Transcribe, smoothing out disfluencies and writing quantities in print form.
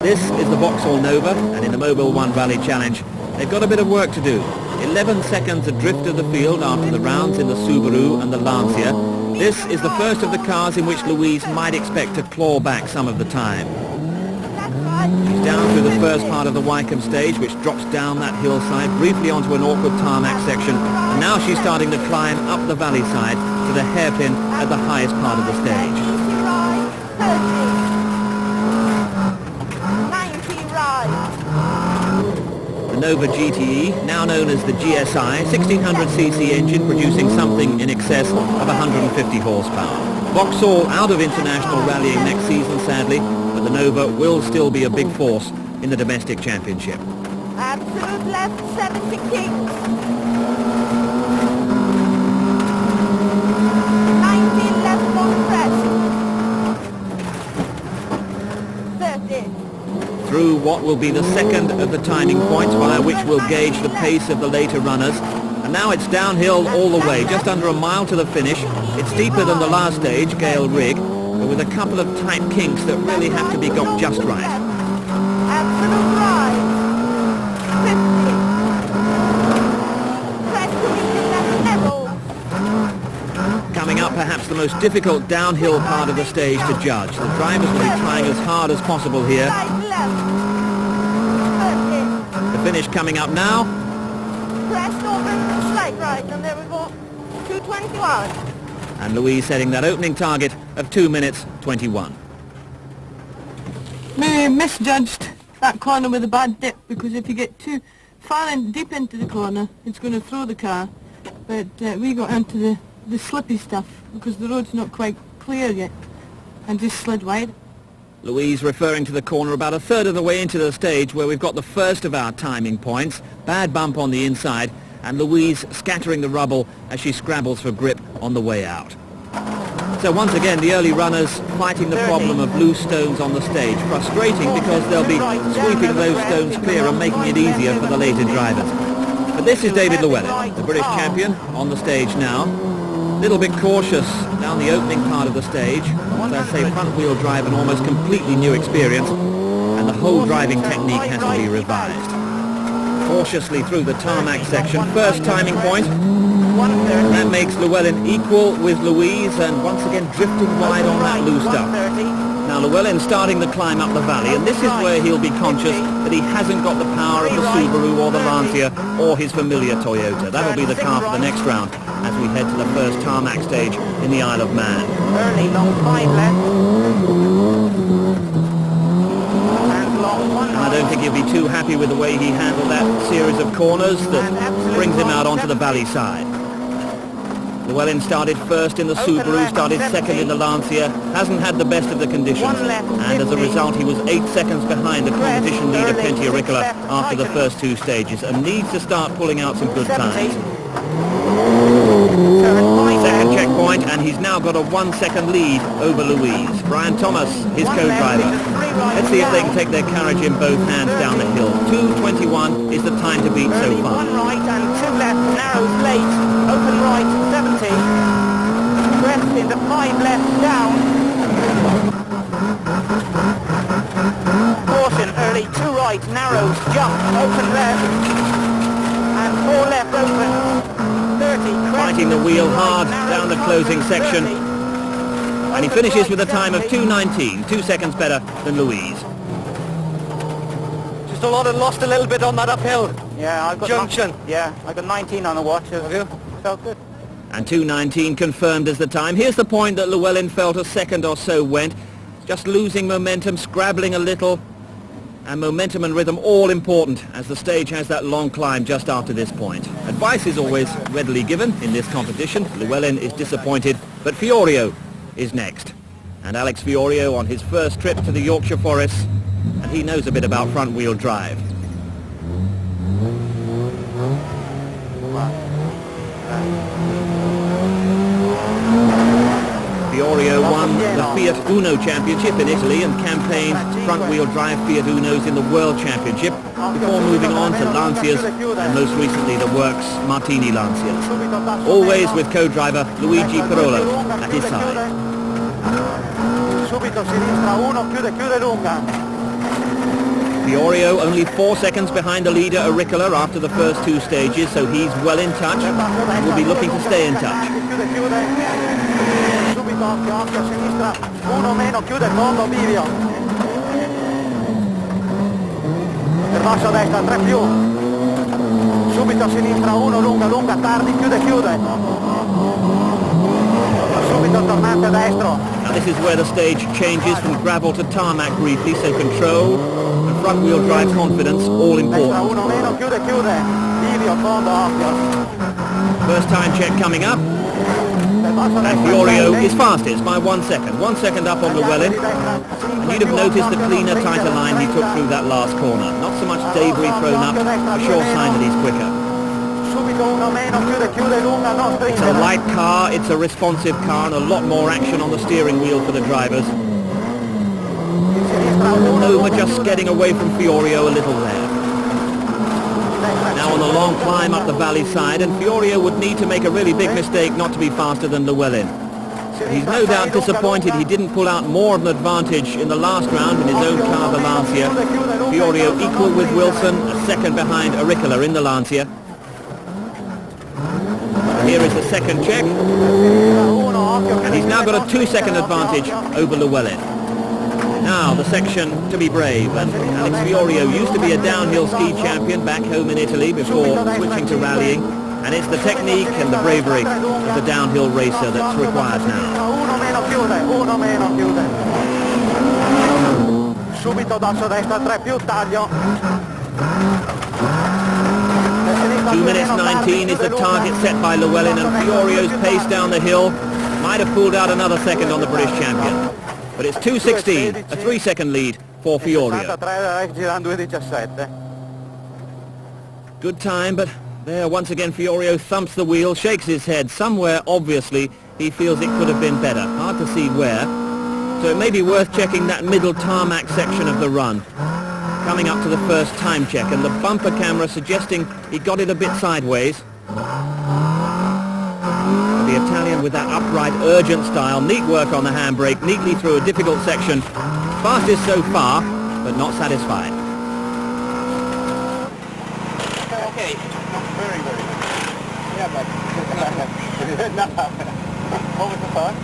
This is the Vauxhall Nova, and in the Mobile 1 Rally Challenge, they've got a bit of work to do. 11 seconds adrift of the field after the rounds in the Subaru and the Lancia. This is the first of the cars in which Louise might expect to claw back some of the time. She's down through the first part of the Wycombe stage, which drops down that hillside briefly onto an awkward tarmac section, and now she's starting to climb up the valley side to the hairpin at the highest part of the stage. The Nova GTE, now known as the GSI, 1600cc engine producing something in excess of 150 horsepower. Vauxhall out of international rallying next season, sadly, but the Nova will still be a big force in the domestic championship. Absolute left 70 kings. 19 left long press. 30. Through what will be the second of the timing points via which we'll gauge the pace of the later runners. And now it's downhill all the way, just under a mile to the finish. It's steeper than the last stage, Gale Rig, but with a couple of tight kinks that really have to be got just right. Absolute right. 50. Press to level. Coming up, perhaps the most difficult downhill part of the stage to judge. The drivers will be trying as hard as possible here. The finish coming up now. Press over, slight right, and there we go. 2:21. And Louise setting that opening target of 2 minutes 21. Maybe misjudged that corner with a bad dip, because if you get too far and deep into the corner, it's going to throw the car. But we got into the slippy stuff because the road's not quite clear yet, and just slid wide. Louise referring to the corner about a third of the way into the stage, where we've got the first of our timing points. Bad bump on the inside, and Louise scattering the rubble as she scrabbles for grip on the way out. So once again, the early runners fighting the problem of loose stones on the stage. Frustrating because they'll be sweeping those stones clear and making it easier for the later drivers. But this is David Llewellyn, the British champion, on the stage now. A little bit cautious down the opening part of the stage. As I say, front-wheel drive, an almost completely new experience, and the whole driving technique has to be revised. Cautiously through the tarmac section, first timing point. That makes Llewellyn equal with Louise, and once again drifting wide on that loose stuff. Now Llewellyn starting the climb up the valley, and this is where he'll be conscious that he hasn't got the power of the Subaru or the Lancia or his familiar Toyota. That'll be the car for the next round as we head to the first tarmac stage in the Isle of Man. Early, long 5 left. And long 1 I don't think he'll be too happy with the way he handled that series of corners that brings him out onto the valley side. Llewellyn started first in the Subaru, started second in the Lancia, hasn't had the best of the conditions, and as a result he was 8 seconds behind the competition leader Pentti Ricola after the first 2 stages, and needs to start pulling out some good times. Second checkpoint, and he's now got a 1 second lead over Louise. Brian Thomas, his co-driver. Let's see if they can take their carriage in both hands down the hill. 2:21 is the time to beat so far. 1 right and 2 left, narrows late, open right 70, crest into 5 left down. Caution early, 2 right, narrows, jump, open left, and 4 left open. 30, fighting the wheel hard down the closing section, and he finishes with a time of 2:19, 2 seconds better than Louise. Just a lot of lost a little bit on that uphill. Yeah, I've got junction. I got 19 on the watch. Have you? Felt good. And 2:19 confirmed as the time. Here's the point that Llewellyn felt a second or so went, just losing momentum, scrabbling a little, and momentum and rhythm all important as the stage has that long climb just after this point. Advice is always readily given in this competition. Llewellyn is disappointed, but Fiorio is next. And Alex Fiorio on his first trip to the Yorkshire forests, and he knows a bit about front-wheel drive. Fiorio won the Fiat Uno Championship in Italy and campaigned front-wheel drive Fiat Unos in the World Championship before moving on to Lancias and most recently the Works Martini Lancias. Always with co-driver Luigi Pirolo at his side. subito sinistra 1, chiude lunga. Fiorio only 4 seconds behind the leader Auricola after the first 2 stages, so he's well in touch and will be looking to stay in touch. Subito occhio a sinistra, uno meno, chiude il fondo, Bivio. Per basso a destra, 3 più. Subito a sinistra, uno, lunga, tardi, chiude. Subito tornante a destro. Now this is where the stage changes from gravel to tarmac briefly, so control and front wheel drive confidence all Destra, important. uno meno, chiude. Bivio, fondo, occhio. First time check coming up, Per basso a and destra, Fiorio sei, is fastest by 1 second. 1 second up on Llewellyn. And you'd have noticed the cleaner, tighter line he took through that last corner. Not so much debris thrown up, a sure sign that he's quicker. Subito uno meno, chiude, lunga, non It's a stringere. light car, it's a responsive car, and a lot more action on the steering wheel for the drivers. In sinistra, uno, Nova lunga, just chiude. getting away from Fiorio a little there. Now on the long climb up the valley side, and Fiorio would need to make a really big mistake not to be faster than Llewellyn. He's no doubt disappointed he didn't pull out more of an advantage in the last round in his own car, the Lancia. Fiorio equal with Wilson, a second behind Auricola in the Lancia. Here is the second check, and he's now got a 2-second advantage over Llewellyn. Now the section to be brave, and Alex Fiorio used to be a downhill ski champion back home in Italy before switching to rallying, and it's the technique and the bravery of the downhill racer that's required now. Uno meno, chiude. Subito basso destra, 3 più, taglio. 2 minutes 19 is the target set by Llewellyn, and Fiorio's pace down the hill might have pulled out another second on the British champion. But it's 2:16, a 3-second lead for Fiorio. 63 girando 2:17. Good time, but there once again Fiorio thumps the wheel, shakes his head. Somewhere, obviously, he feels it could have been better. Hard to see where. So it may be worth checking that middle tarmac section of the run. Coming up to the first time check, and the bumper camera suggesting he got it a bit sideways. The Italian with that upright, urgent style. Neat work on the handbrake, neatly through a difficult section. Fastest so far, but not satisfied. Okay. Very good. Yeah, but... What was the time?